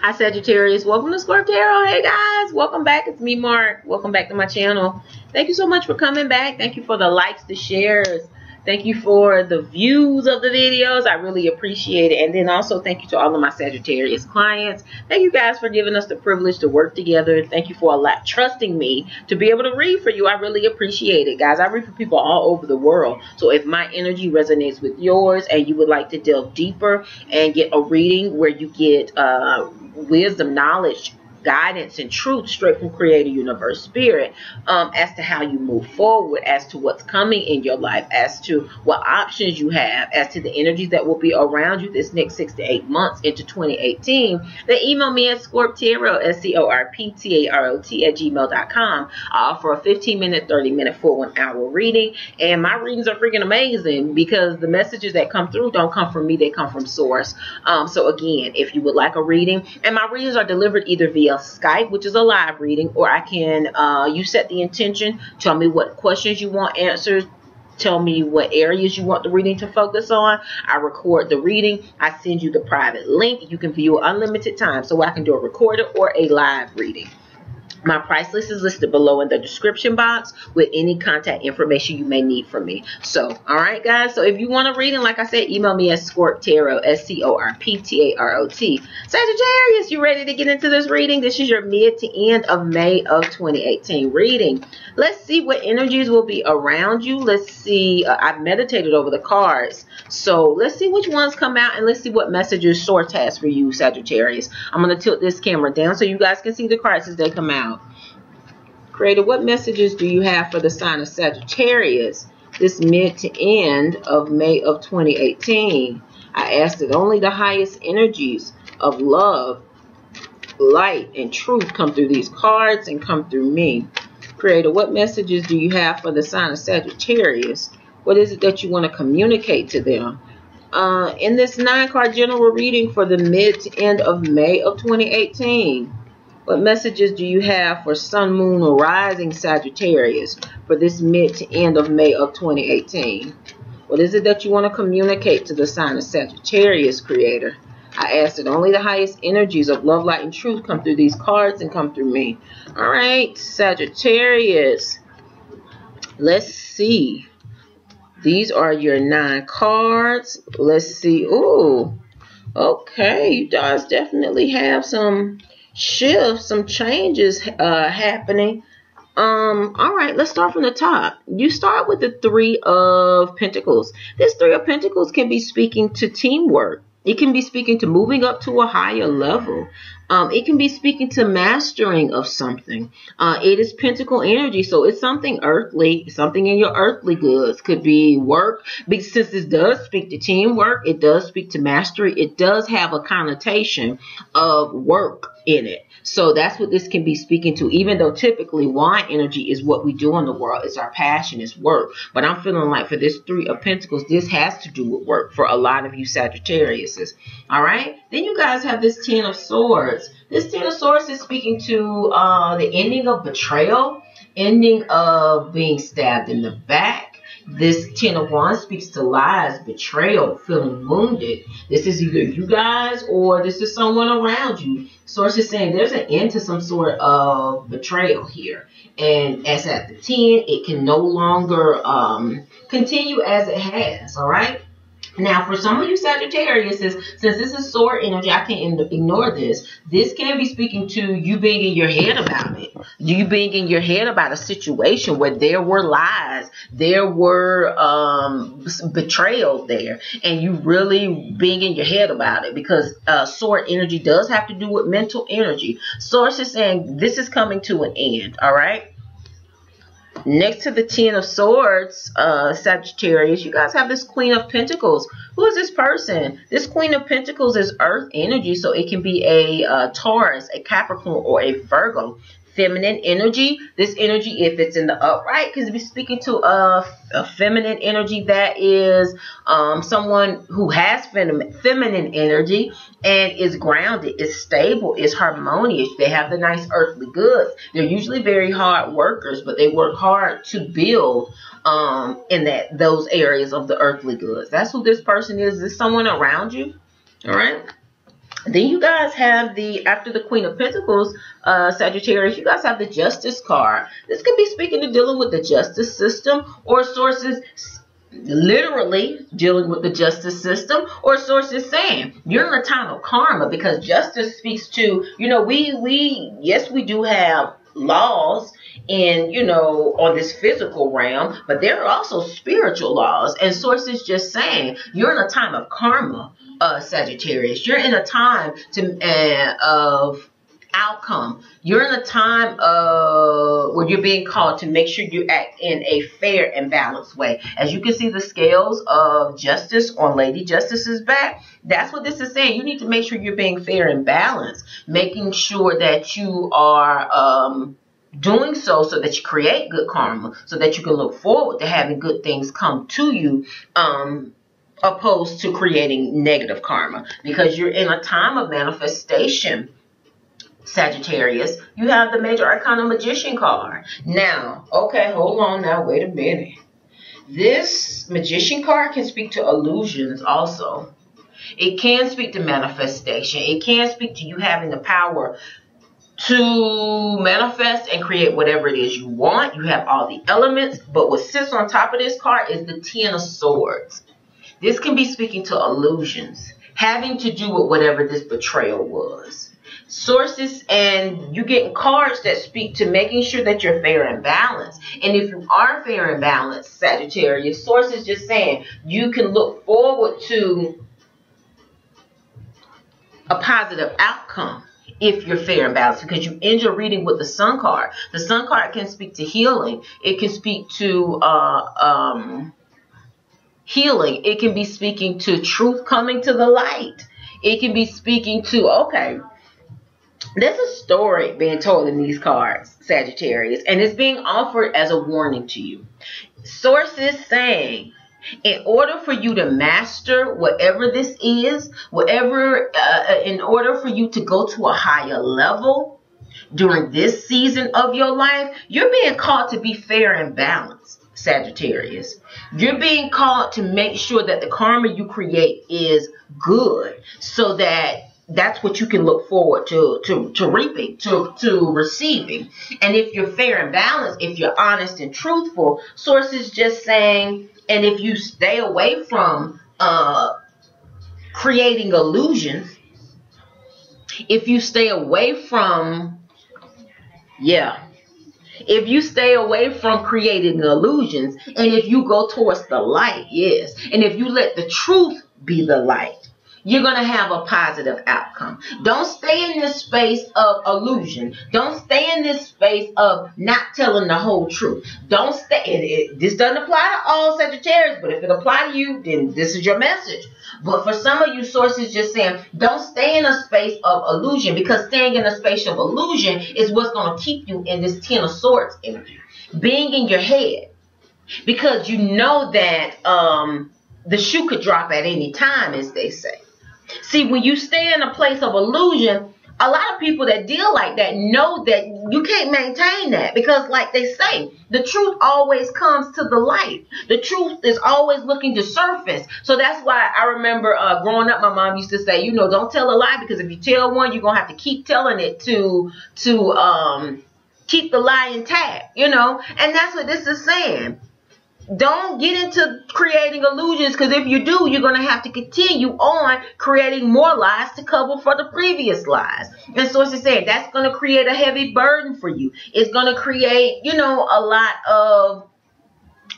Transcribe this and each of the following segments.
Hi Sagittarius, welcome to Scorp Tarot. Hey guys, welcome back. It's me, Mark. Welcome back to my channel. Thank you so much for coming back. Thank you for the likes, the shares. Thank you for the views of the videos. I really appreciate it. And then also thank you to all of my Sagittarius clients. Thank you guys for giving us the privilege to work together. Thank you for trusting me to be able to read for you. I really appreciate it, guys. I read for people all over the world. So if my energy resonates with yours and you would like to delve deeper and get a reading where you get wisdom, knowledge, guidance, and truth straight from Creator, Universe, Spirit, as to how you move forward, as to what's coming in your life, as to what options you have, as to the energies that will be around you this next 6 to 8 months into 2018, then email me at ScorpTarot, ScorpTarot @gmail.com. I offer a 15-minute, 30-minute, full 1 hour reading, and my readings are freaking amazing because the messages that come through don't come from me, they come from source. So again, if you would like a reading, and my readings are delivered either via Skype, which is a live reading, or I can you set the intention, tell me what questions you want answered, tell me what areas you want the reading to focus on. I record the reading, I send you the private link. You can view unlimited time, so I can do a recorded or a live reading. My price list is listed below in the description box with any contact information you may need from me. So, all right, guys. So, if you want a reading, like I said, email me at ScorpTarot, ScorpTarot. Sagittarius, you ready to get into this reading? This is your mid to end of May of 2018 reading. Let's see what energies will be around you. Let's see. I've meditated over the cards. So, let's see which ones come out and let's see what messages Source has for you, Sagittarius. I'm going to tilt this camera down so you guys can see the cards as they come out. Creator, what messages do you have for the sign of Sagittarius this mid to end of May of 2018? I ask that only the highest energies of love, light, and truth come through these cards and come through me. Creator, what messages do you have for the sign of Sagittarius? What is it that you want to communicate to them? In this 9-card general reading for the mid to end of May of 2018, what messages do you have for Sun, Moon, or Rising Sagittarius for this mid to end of May of 2018? What is it that you want to communicate to the sign of Sagittarius, Creator? I ask that only the highest energies of love, light, and truth come through these cards and come through me. All right, Sagittarius. Let's see. These are your 9 cards. Let's see. Ooh, okay. You guys definitely have some shifts, some changes happening. All right, let's start from the top. You start with the 3 of Pentacles. This 3 of Pentacles can be speaking to teamwork. It can be speaking to moving up to a higher level. It can be speaking to mastering of something. It is Pentacle energy, so it's something earthly, something in your earthly goods. Could be work, because since this does speak to teamwork, it does speak to mastery. It does have a connotation of work in it. So that's what this can be speaking to, even though typically wine energy is what we do in the world. It's our passion, it's work. But I'm feeling like for this 3 of Pentacles, this has to do with work for a lot of you Sagittariuses. All right. Then you guys have this 10 of Swords. This 10 of Swords is speaking to the ending of betrayal, ending of being stabbed in the back. This 10 of Wands speaks to lies, betrayal, feeling wounded. This is either you guys or this is someone around you. Source is saying there's an end to some sort of betrayal here. And as at the 10, it can no longer continue as it has, all right? Now, for some of you Sagittarius, since this is sword energy, I can't ignore this. This can be speaking to you being in your head about it. You being in your head about a situation where there were lies, there were betrayal there, and you really being in your head about it, because sword energy does have to do with mental energy. Source is saying this is coming to an end, all right? Next to the 10 of Swords, Sagittarius, you guys have this Queen of Pentacles. Who is this person? This Queen of Pentacles is earth energy, so it can be a Taurus, a Capricorn, or a Virgo. Feminine energy. This energy, if it's in the upright, because we're speaking to a feminine energy that is someone who has feminine energy and is grounded, is stable, is harmonious. They have the nice earthly goods. They're usually very hard workers, but they work hard to build in those areas of the earthly goods. That's who this person is. Is this someone around you? All right. Then you guys have after the Queen of Pentacles, Sagittarius, you guys have the Justice card. This could be speaking to dealing with the justice system, or sources literally dealing with the justice system, or sources saying you're in a time of karma, because justice speaks to, you know, yes, we do have laws in, you know, on this physical realm, but there are also spiritual laws, and sources just saying you're in a time of karma, Sagittarius. You're in a time of outcome. You're in a time where you're being called to make sure you act in a fair and balanced way. As you can see, the scales of justice on Lady Justice's back. That's what this is saying. You need to make sure you're being fair and balanced, making sure that you are doing so that you create good karma, so that you can look forward to having good things come to you, opposed to creating negative karma, because you're in a time of manifestation, Sagittarius. You have the Major Arcana Magician card. Now, okay, hold on now, wait a minute. This Magician card can speak to illusions also. It can speak to manifestation. It can speak to you having the power to manifest and create whatever it is you want. You have all the elements, but what sits on top of this card is the Ten of Swords. This can be speaking to illusions, having to do with whatever this betrayal was. Sources, and you getting cards that speak to making sure that you're fair and balanced. And if you are fair and balanced, Sagittarius, sources just saying you can look forward to a positive outcome if you're fair and balanced, because you end your reading with the Sun card. The Sun card can speak to healing. It can speak to healing. It can be speaking to truth coming to the light. It can be speaking to, okay, there's a story being told in these cards, Sagittarius, and it's being offered as a warning to you. Sources saying, in order for you to master whatever this is, in order for you to go to a higher level during this season of your life, you're being called to be fair and balanced, Sagittarius. You're being called to make sure that the karma you create is good, so that that's what you can look forward to reaping, to receiving. And if you're fair and balanced, if you're honest and truthful, sources just saying, and if you stay away from creating illusions, if you stay away from, if you stay away from creating illusions, and if you go towards the light, yes, and if you let the truth be the light, you're going to have a positive outcome. Don't stay in this space of illusion. Don't stay in this space of not telling the whole truth. Don't stay. This doesn't apply to all Sagittarius, but if it applies to you, then this is your message. But for some of you, sources just saying, don't stay in a space of illusion, because staying in a space of illusion is what's going to keep you in this Ten of Swords energy, being in your head, because you know that the shoe could drop at any time, as they say. See, when you stay in a place of illusion, a lot of people that deal like that know that you can't maintain that, because like they say, the truth always comes to the light. The truth is always looking to surface. So that's why I remember growing up, my mom used to say, you know, don't tell a lie, because if you tell one, you're going to have to keep telling it to keep the lie intact, you know. And that's what this is saying. Don't get into creating illusions, because if you do, you're going to have to continue on creating more lies to cover for the previous lies. And so it's saying that's going to create a heavy burden for you. It's going to create, you know, a lot of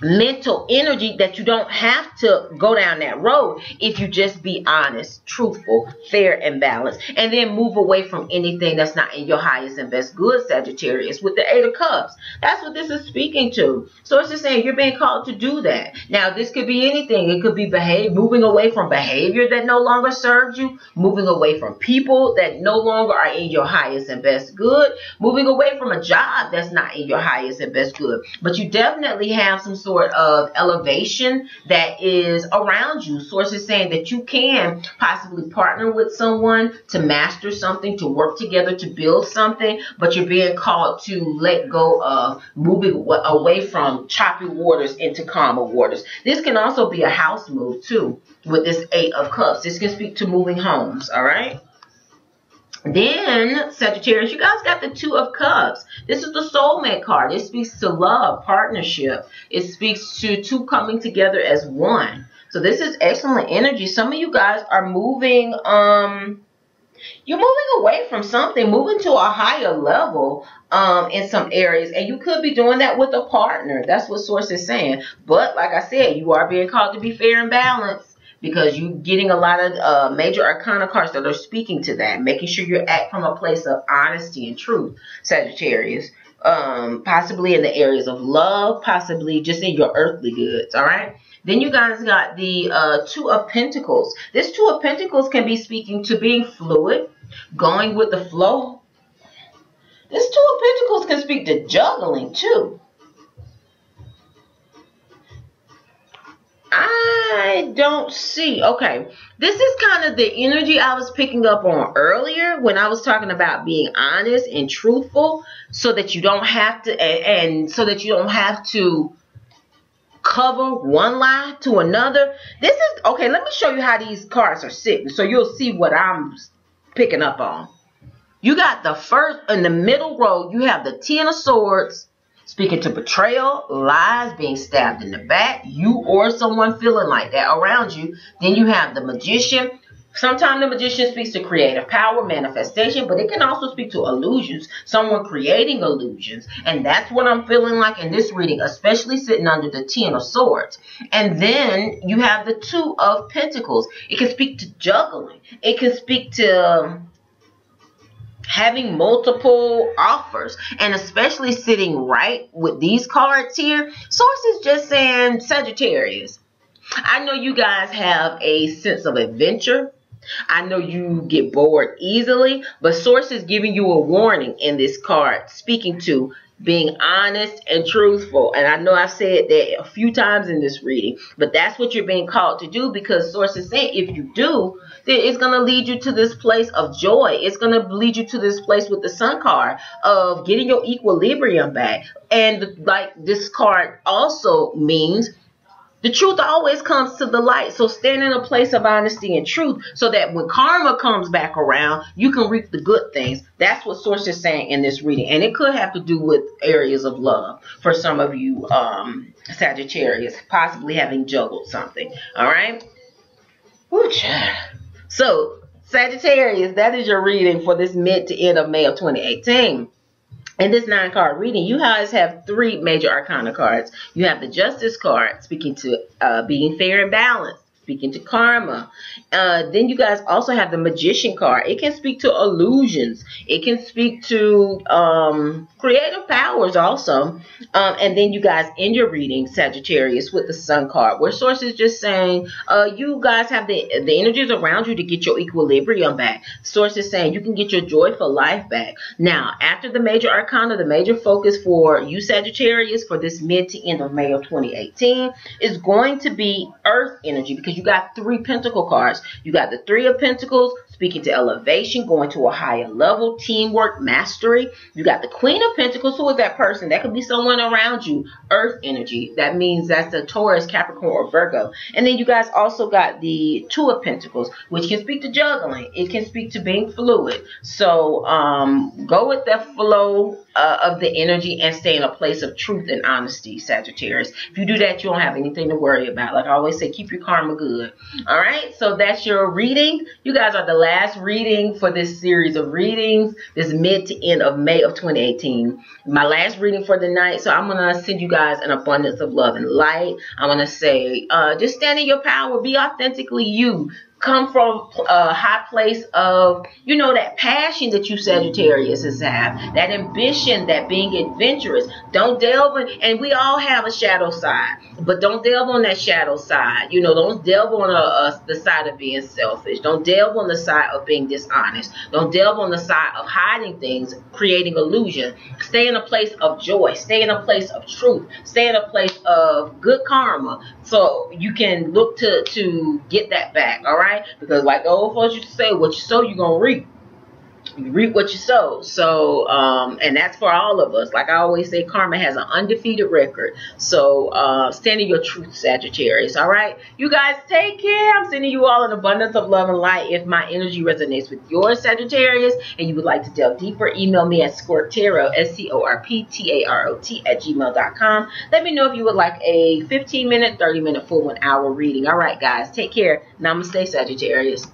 mental energy that you don't have to go down that road if you just be honest, truthful, fair, and balanced, and then move away from anything that's not in your highest and best good, Sagittarius, with the Eight of Cups. That's what this is speaking to. So it's just saying you're being called to do that. Now, this could be anything. It could be moving away from behavior that no longer serves you, moving away from people that no longer are in your highest and best good, moving away from a job that's not in your highest and best good. But you definitely have some sort of elevation that is around you. Sources saying that you can possibly partner with someone to master something, to work together to build something, but you're being called to let go of moving away from choppy waters into calmer waters. This can also be a house move too with this Eight of Cups. This can speak to moving homes, all right? Then, Sagittarius, you guys got the Two of Cups. This is the soulmate card. It speaks to love, partnership. It speaks to two coming together as one. So this is excellent energy. Some of you guys are moving, you're moving away from something, moving to a higher level in some areas. And you could be doing that with a partner. That's what Source is saying. But like I said, you are being called to be fair and balanced, because you're getting a lot of major arcana cards that are speaking to that, making sure you act from a place of honesty and truth, Sagittarius. Possibly in the areas of love, possibly just in your earthly goods, all right? Then you guys got the Two of Pentacles. This Two of Pentacles can be speaking to being fluid, going with the flow. This Two of Pentacles can speak to juggling too. I don't see. Okay, this is kind of the energy I was picking up on earlier when I was talking about being honest and truthful, so that you don't have to, and so that you don't have to cover one lie to another. This is, okay, let me show you how these cards are sitting so you'll see what I'm picking up on. You got the first, in the middle row, you have the Ten of Swords, speaking to betrayal, lies, being stabbed in the back, you or someone feeling like that around you. Then you have the Magician. Sometimes the Magician speaks to creative power, manifestation, but it can also speak to illusions, someone creating illusions. And that's what I'm feeling like in this reading, especially sitting under the Ten of Swords. And then you have the Two of Pentacles. It can speak to juggling. It can speak to having multiple offers, and especially sitting right with these cards here. Source is just saying, Sagittarius, I know you guys have a sense of adventure. I know you get bored easily, but Source is giving you a warning in this card, speaking to being honest and truthful. And I know I've said that a few times in this reading, but that's what you're being called to do, because Source is saying if you do, then it's going to lead you to this place of joy. It's going to lead you to this place with the Sun card of getting your equilibrium back. And like this card also means the truth always comes to the light. So stand in a place of honesty and truth, so that when karma comes back around, you can reap the good things. That's what Source is saying in this reading. And it could have to do with areas of love for some of you Sagittarius, possibly having juggled something. All right. So Sagittarius, that is your reading for this mid to end of May of 2018. In this 9-card reading, you guys have 3 major arcana cards. You have the Justice card, speaking to being fair and balanced, speaking to karma. Then you guys also have the Magician card. It can speak to illusions. It can speak to creative powers also. And then you guys end your reading, Sagittarius, with the Sun card, where Source is just saying you guys have the energies around you to get your equilibrium back. Source is saying you can get your joyful life back. Now, after the major arcana, the major focus for you Sagittarius for this mid to end of May of 2018 is going to be Earth energy, because you got 3 Pentacle cards. You got the 3 of Pentacles, speaking to elevation, going to a higher level, teamwork, mastery. You got the Queen of Pentacles. Who is that person? That could be someone around you. Earth energy. That means that's the Taurus, Capricorn, or Virgo. And then you guys also got the 2 of Pentacles, which can speak to juggling. It can speak to being fluid. So go with the flow of the energy and stay in a place of truth and honesty, Sagittarius. If you do that, you don't have anything to worry about. Like I always say, keep your karma good. All right, so that's your reading. You guys are the last reading for this series of readings, this mid to end of May of 2018. My last reading for the night. So I'm going to send you guys an abundance of love and light. I'm going to say, just stand in your power. Be authentically you. Come from a high place of, you know, that passion that you Sagittarius have, that ambition, that being adventurous. Don't delve in, and we all have a shadow side, but don't delve on that shadow side. You know, don't delve on the side of being selfish. Don't delve on the side of being dishonest. Don't delve on the side of hiding things, creating illusion. Stay in a place of joy. Stay in a place of truth. Stay in a place of good karma, so you can look to get that back. All right. Because like the old folks used to say, what you sow, you're going to reap. You reap what you sow. So, and that's for all of us. Like I always say, karma has an undefeated record. So, stand in your truth, Sagittarius. All right. You guys take care. I'm sending you all an abundance of love and light. If my energy resonates with your Sagittarius and you would like to delve deeper, email me at ScorpTarot, ScorpTarot @gmail.com. Let me know if you would like a 15-minute, 30-minute, full 1 hour reading. All right, guys. Take care. Namaste, Sagittarius.